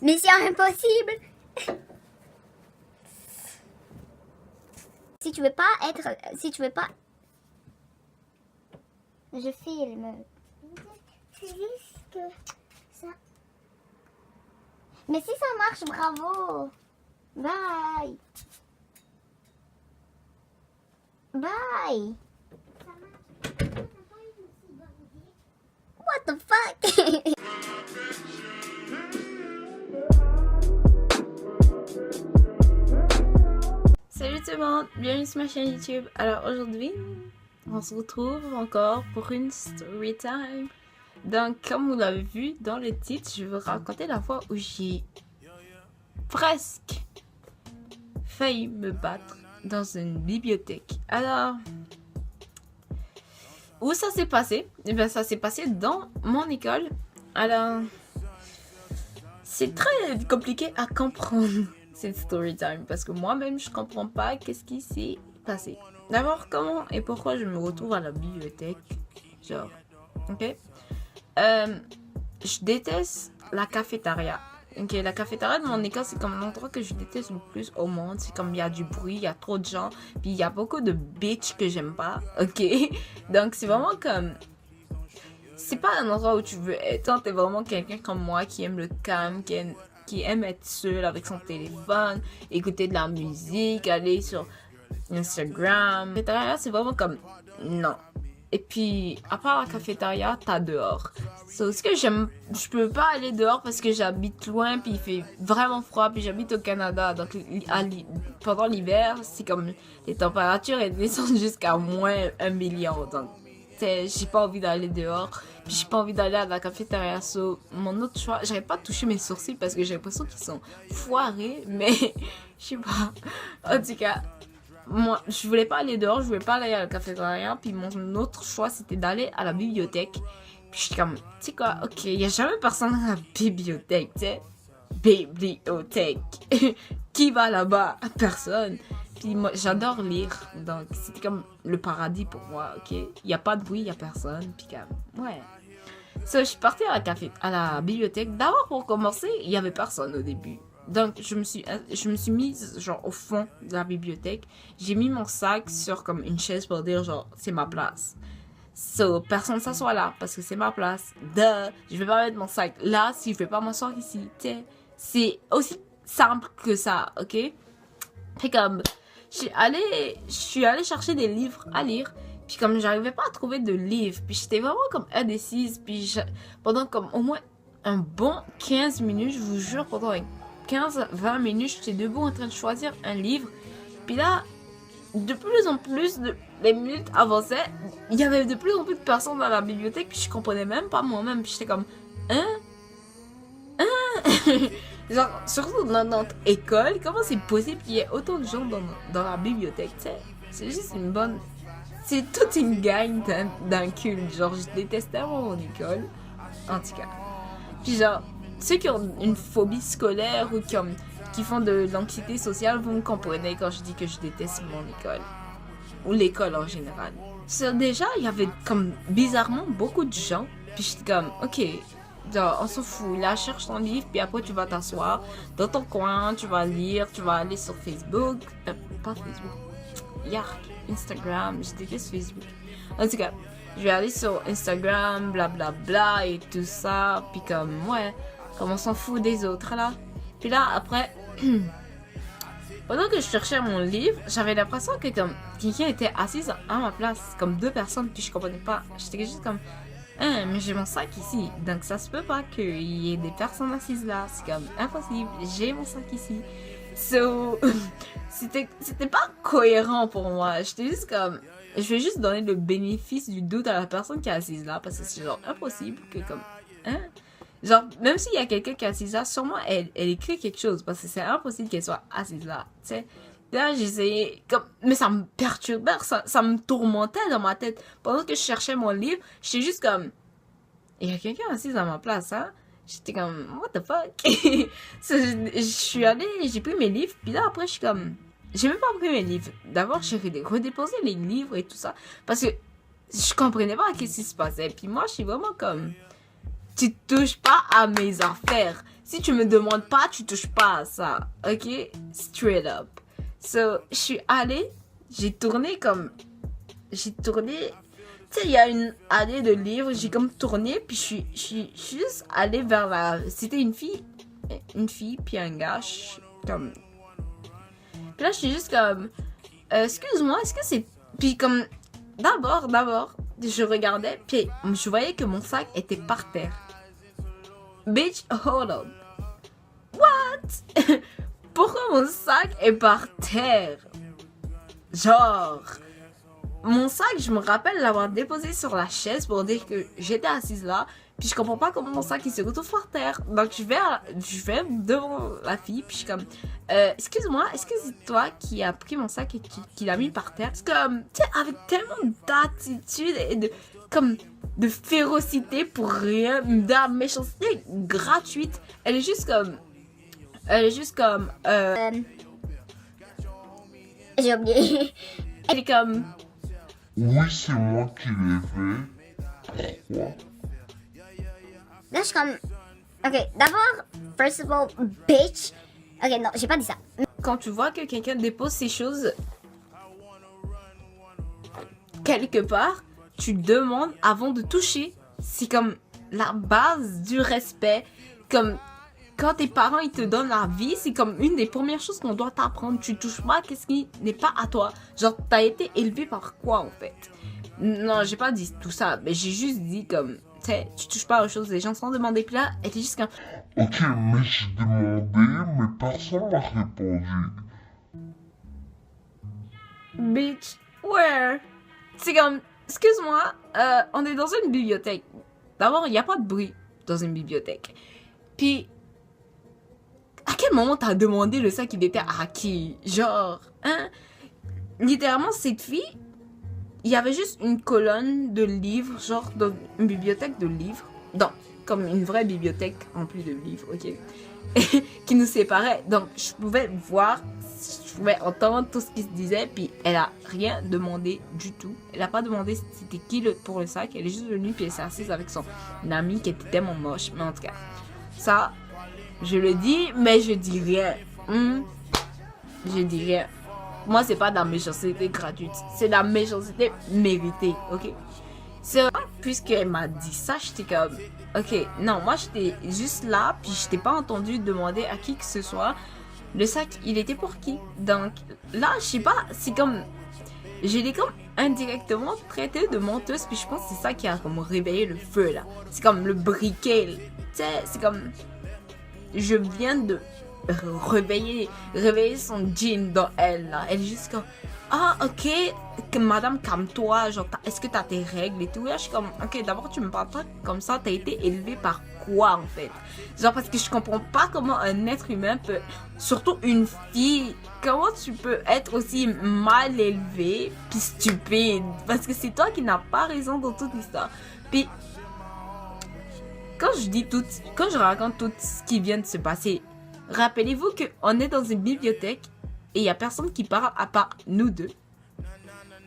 Mission impossible. Si tu veux pas être... Si tu veux pas... Je filme. C'est juste que ça. Mais si ça marche, bravo. Bye. Bye. Ça marche. What the fuck? Salut tout le monde, bienvenue sur ma chaîne YouTube. Alors aujourd'hui, on se retrouve encore pour une story time. Donc comme vous l'avez vu dans le titre, je vais vous raconter la fois où j'ai presque failli me battre dans une bibliothèque. Alors, où ça s'est passé? Eh bien ça s'est passé dans mon école. Alors, c'est très compliqué à comprendre cette story time parce que moi-même je comprends pas qu'est-ce qui s'est passé. D'abord, comment et pourquoi je me retrouve à la bibliothèque, genre, ok. Je déteste la cafétéria. Ok, la cafétéria de mon école, c'est comme l'endroit que je déteste le plus au monde. C'est comme il y a du bruit, il y a trop de gens, puis il y a beaucoup de bitch que j'aime pas, ok. Donc c'est vraiment comme, c'est pas un endroit où tu veux être. T'es vraiment quelqu'un comme moi qui aime le calme, qui aime être seul avec son téléphone, écouter de la musique, aller sur Instagram. La cafétéria, c'est vraiment comme, non. Et puis, à part la cafétéria, t'as dehors. C'est ce que j'aime. Je peux pas aller dehors parce que j'habite loin, puis il fait vraiment froid, puis j'habite au Canada. Donc, pendant l'hiver, c'est comme les températures elles descendent jusqu'à moins 1 million. Donc, j'ai pas envie d'aller dehors, puis j'ai pas envie d'aller à la cafétéria. So, mon autre choix, j'arrive pas à toucher mes sourcils parce que j'ai l'impression qu'ils sont foirés, mais je sais pas. En tout cas, moi, je voulais pas aller dehors, je voulais pas aller à la cafétéria, puis mon autre choix c'était d'aller à la bibliothèque. Puis je suis comme, tu sais quoi, ok, il y a jamais personne dans la bibliothèque, tu sais. Bibliothèque. Qui va là-bas? Personne. Puis moi, j'adore lire, donc c'était comme le paradis pour moi, ok. Il y a pas de bruit, il y a personne, puis comme, ouais. So, je suis partie à la bibliothèque. D'abord, pour commencer, il y avait personne au début. Donc, je me suis mise, genre, au fond de la bibliothèque. J'ai mis mon sac sur, comme, une chaise pour dire, genre, c'est ma place. So, personne s'assoit là, parce que c'est ma place. Je vais pas mettre mon sac là si je vais pas m'asseoir ici, t'sais. C'est aussi simple que ça, ok? Puis comme, je suis allée chercher des livres à lire. Puis comme, j'arrivais pas à trouver de livres. Puis j'étais vraiment comme indécise. Puis pendant comme au moins un bon 15 minutes, je vous jure, pendant 15-20 minutes, j'étais debout en train de choisir un livre. Puis là, de plus en plus, les minutes avançaient, il y avait de plus en plus de personnes dans la bibliothèque, puis je comprenais même pas moi-même. Puis j'étais comme, hein? Genre, surtout dans notre école, comment c'est possible qu'il y ait autant de gens dans la bibliothèque, tu sais? C'est juste une bonne... C'est toute une gang d'un culte. Genre, je déteste tellement mon école. En tout cas. Puis genre, ceux qui ont une phobie scolaire ou qui font de l'anxiété sociale, vous me comprenez quand je dis que je déteste mon école. Ou l'école en général. Déjà, il y avait comme bizarrement beaucoup de gens. Puis j'étais comme, ok, genre, on s'en fout. Là, cherche ton livre, puis après tu vas t'asseoir dans ton coin, tu vas lire, tu vas aller sur Facebook. Pas Facebook. Yark, Instagram, je déteste Facebook. En tout cas, je vais aller sur Instagram, blablabla et tout ça. Puis comme, ouais, comme on s'en fout des autres là. Puis là, après, pendant que je cherchais mon livre, j'avais l'impression que comme quelqu'un était assise à ma place, comme deux personnes, puis je comprenais pas. J'étais juste comme, hein, mais j'ai mon sac ici, donc ça se peut pas qu'il y ait des personnes assises là. C'est comme impossible, j'ai mon sac ici. So, c'était pas cohérent pour moi. J'étais juste comme, je vais juste donner le bénéfice du doute à la personne qui est assise là, parce que c'est genre impossible que comme, hein. Genre, même s'il y a quelqu'un qui est assise là, sûrement elle écrit quelque chose, parce que c'est impossible qu'elle soit assise là, tu sais. Là, j'essayais, comme, mais ça me perturbait, ça me tourmentait dans ma tête. Pendant que je cherchais mon livre, j'étais juste comme, il y a quelqu'un assis à ma place, hein. J'étais comme, what the fuck? Je suis allée, j'ai pris mes livres, puis là, après, je suis comme, j'ai même pas pris mes livres. D'abord, j'ai redéposé les livres et tout ça, parce que je comprenais pas qu'est-ce qui se passait. Puis moi, je suis vraiment comme, tu touches pas à mes affaires. si tu me demandes pas, tu touches pas à ça. Ok? Straight up. So, je suis allée, j'ai tourné. Tu sais, il y a une allée de livres, j'ai comme tourné, puis je suis juste allée vers la... C'était une fille, puis un gars, comme... Puis là, je suis juste comme... excuse-moi, est-ce que c'est... Puis comme... D'abord, je regardais, puis je voyais que mon sac était par terre. Bitch, hold up. What? Pourquoi mon sac est par terre? Genre... Mon sac, je me rappelle l'avoir déposé sur la chaise pour dire que j'étais assise là. Puis je comprends pas comment mon sac il se retrouve par terre. Donc je vais devant la fille. Puis je suis comme, excuse-moi, est-ce que c'est toi qui as pris mon sac et qui l'a mis par terre? Parce que, tu sais, avec tellement d'attitude et de férocité pour rien, de la méchanceté gratuite. Elle est juste comme, J'ai oublié. elle est comme, Oui, c'est moi qui l'ai fait. Pourquoi? Là, je suis comme... Ok, d'abord, first of all, bitch. Ok, non, j'ai pas dit ça. quand tu vois que quelqu'un dépose ses choses quelque part, tu demandes avant de toucher. C'est comme la base du respect. Comme quand tes parents ils te donnent la vie, c'est comme une des premières choses qu'on doit t'apprendre. Tu touches pas qu'est-ce qui n'est pas à toi. Genre, t'as été élevé par quoi en fait? Non, j'ai pas dit tout ça, mais j'ai juste dit comme, tu sais, tu touches pas aux choses des gens sans demander. Puis là, elle était juste comme, Ok, mais j'ai demandé, mais personne m'a répondu. bitch, where? C'est comme, excuse-moi, on est dans une bibliothèque. D'abord, il n'y a pas de bruit dans une bibliothèque. Puis, à quel moment t'as demandé le sac il était à qui? Genre, hein? Littéralement, cette fille, il y avait juste une colonne de livres, genre dans une bibliothèque de livres. Non, comme une vraie bibliothèque remplie de livres, ok? Qui nous séparait. Donc, je pouvais voir, je pouvais entendre tout ce qui se disait, puis elle a rien demandé du tout. Elle a pas demandé c'était qui pour le sac. Elle est juste venue, puis elle s'est assise avec son ami qui était tellement moche. Mais en tout cas, ça, je le dis, mais je dis rien. Je dis rien. Moi, c'est pas de la méchanceté gratuite. C'est de la méchanceté méritée, ok? Puisqu'elle m'a dit ça, j'étais comme... Ok, non, moi, j'étais juste là, puis je t'ai pas entendu demander à qui que ce soit. Le sac, il était pour qui? Donc, là, je sais pas, c'est comme... Je l'ai comme indirectement traité de menteuse, puis je pense que c'est ça qui a comme réveillé le feu, là. C'est comme le briquet, tu sais, c'est comme... Je viens de réveiller son jean dans elle, là. Elle est juste comme... Ah, ok, que madame, calme-toi, genre, est-ce que t'as tes règles et tout? Là, je suis comme, ok, d'abord, tu me parles pas comme ça, t'as été élevé par quoi, en fait? Genre, parce que je comprends pas comment un être humain peut, surtout une fille, comment tu peux être aussi mal élevé puis stupide? Parce que c'est toi qui n'as pas raison dans toute l'histoire. Puis, quand je raconte tout ce qui vient de se passer, rappelez-vous qu'on est dans une bibliothèque et il y a personne qui parle à part nous deux.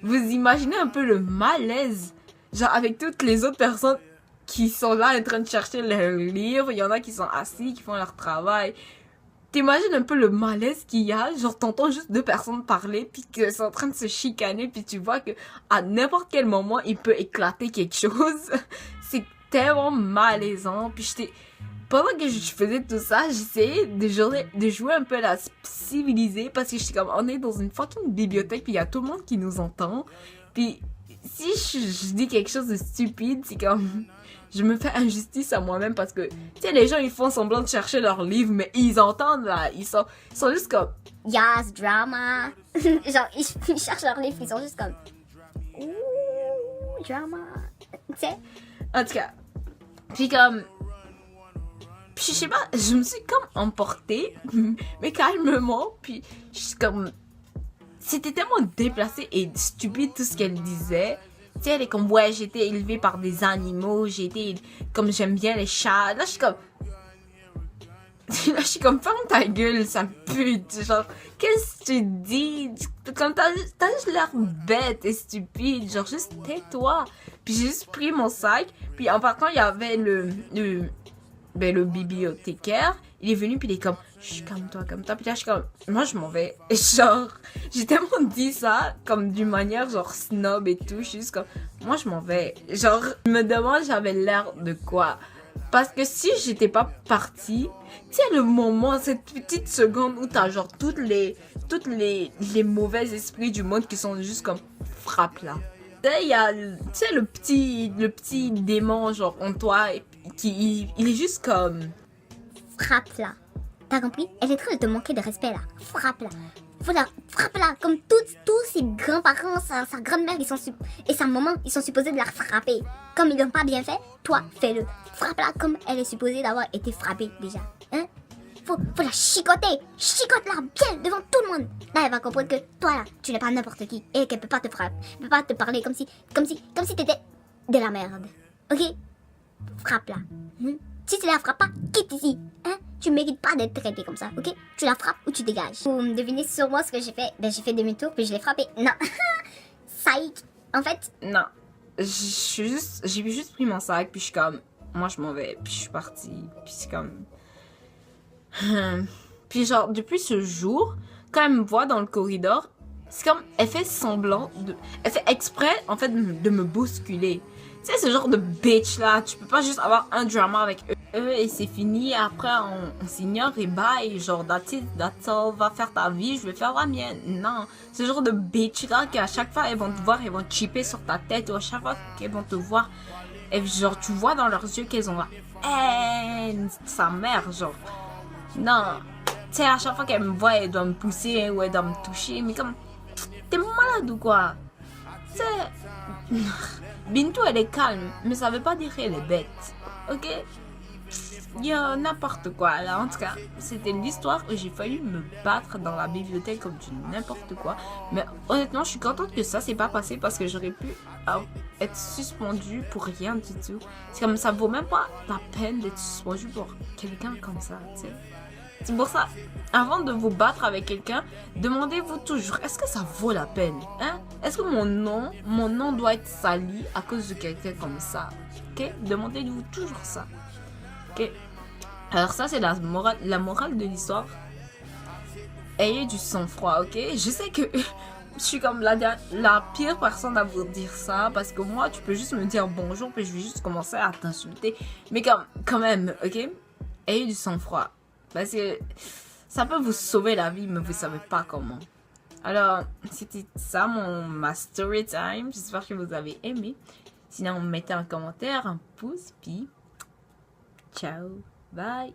Vous imaginez un peu le malaise, genre avec toutes les autres personnes qui sont là en train de chercher leurs livres, il y en a qui sont assis, qui font leur travail. T'imagines un peu le malaise qu'il y a, genre t'entends juste deux personnes parler puis qu'elles sont en train de se chicaner puis tu vois que à n'importe quel moment il peut éclater quelque chose. C'est tellement malaisant. Puis pendant que je faisais tout ça, j'essayais de jouer un peu la civilisée parce que j'étais comme, on est dans une fucking bibliothèque puis il y a tout le monde qui nous entend. Puis si je dis quelque chose de stupide, c'est comme, je me fais injustice à moi-même parce que, tu sais, les gens ils font semblant de chercher leurs livres, mais ils entendent là, ils sont juste comme, Yes, drama. Genre, ils cherchent leur livre, ils sont juste comme... Ouh, drama. Tu sais? en tout cas, puis comme... Puis je sais pas, je me suis comme emportée, mais calmement, puis je suis comme... C'était tellement déplacé et stupide tout ce qu'elle disait. Tu sais, elle est comme, ouais, j'ai été élevée par des animaux, comme, j'aime bien les chats. Là, je suis comme... Là, je suis comme, ferme ta gueule, sale pute. Genre, qu'est-ce que tu dis? Comme, t'as juste l'air bête et stupide. Genre, juste tais-toi. Puis j'ai juste pris mon sac. Puis en partant, il y avait le bibliothécaire il est venu, puis il est comme, chut, calme-toi. Puis là, je suis comme, moi, je m'en vais. Et genre, j'ai tellement dit ça, comme d'une manière, genre, snob et tout. Je suis juste comme, moi, je m'en vais. Genre, je me demande, j'avais l'air de quoi? Parce que si j'étais pas partie, tu sais, le moment, cette petite seconde où t'as genre toutes les mauvais esprits du monde qui sont juste comme, frappe là. Tu sais, il y a, tu sais, le petit démon, genre, en toi, qui, il est juste comme, Frappe là. T'as compris? Elle est en train de te manquer de respect là. Frappe là. Voilà, frappe là. Comme tous ses grands-parents, sa grand-mère et sa maman, ils sont supposés de la frapper. Comme ils l'ont pas bien fait, toi, fais-le. Frappe là comme elle est supposée d'avoir été frappée déjà. Hein? Faut la chicoter. Chicote-la bien devant tout le monde. Là, elle va comprendre que toi là, tu n'es pas n'importe qui. Et qu'elle peut pas te frapper. Elle peut pas te parler comme si t'étais de la merde. Ok? Frappe là. Si tu la frappes pas, quitte ici. Hein? Tu mérites pas d'être traité comme ça, ok? Tu la frappes ou tu dégages. Pour me deviner sur moi ce que j'ai fait, ben j'ai fait demi-tour puis je l'ai frappé. Non. Psych. En fait, non. J'ai juste pris mon sac, puis je suis comme, moi, je m'en vais, puis je suis partie. Puis c'est comme... Puis genre, depuis ce jour, quand elle me voit dans le corridor, c'est comme, elle fait semblant elle fait exprès, en fait, de me bousculer. Tu sais, ce genre de bitch là, tu peux pas juste avoir un drama avec eux et c'est fini. Après, on s'ignore et bye. Genre, that's it, that's all. Va faire ta vie, je vais faire la mienne. Non, ce genre de bitch là, qu'à chaque fois elles vont te voir, elles vont chipper sur ta tête. Ou à chaque fois qu'elles vont te voir, genre, tu vois dans leurs yeux qu'elles ont la haine, sa mère, genre. Non, tu sais, à chaque fois qu'elle me voit, elle doit me pousser ou elle doit me toucher. Mais comme, t'es malade ou quoi? Tu sais. Bintou, elle est calme, mais ça veut pas dire qu'elle est bête, ok? Il y a n'importe quoi, là, en tout cas, c'était l'histoire où j'ai failli me battre dans la bibliothèque comme du n'importe quoi, mais honnêtement, je suis contente que ça s'est pas passé parce que j'aurais pu être suspendue pour rien du tout. C'est comme ça vaut même pas la peine d'être suspendue pour quelqu'un comme ça, tu sais. C'est pour ça, avant de vous battre avec quelqu'un, demandez-vous toujours, est-ce que ça vaut la peine, hein? Est-ce que mon nom doit être sali à cause de quelqu'un comme ça, ok? Demandez-vous toujours ça, ok? Alors ça, c'est la morale de l'histoire. Ayez du sang-froid, ok? Je sais que je suis comme la pire personne à vous dire ça, parce que moi, tu peux juste me dire bonjour, puis je vais juste commencer à t'insulter. Mais quand même, ok? Ayez du sang-froid. Parce que ça peut vous sauver la vie, mais vous savez pas comment. Alors, c'était ça ma story time. J'espère que vous avez aimé. Sinon, mettez un commentaire, un pouce, puis ciao, bye.